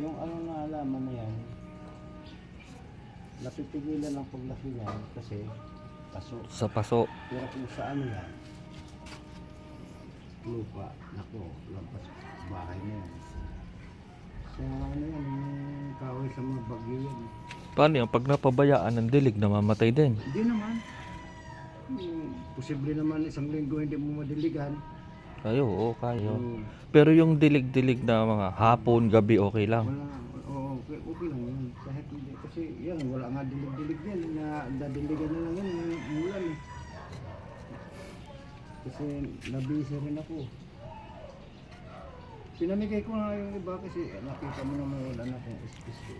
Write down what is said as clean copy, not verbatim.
Yung ano na alaman na yan, napipigilan ang paglaki niyan kasi paso. Sa paso. Pero kung sa ano yan, lupa, nako, lampas bahay na yan. Sa ano yan, yung kahoy sa mga bagyo yan. Paano yan? Pag napabayaan ng dilig, namamatay din. Hindi naman. Posible naman isang linggo hindi mo madiligan. Ayo, oo, kayo. Hmm. Pero yung dilig-dilig na mga hapon, gabi, okay lang. Wala, oo, okay lang yun. Kahit hindi, kasi yan, wala nga dilig-dilig yan. Dadiligan na lang yan, yung ulan eh. Kasi nabisi rin ako. Pinamigay ko nga yung iba kasi nakita mo naman wala na akong espis ko.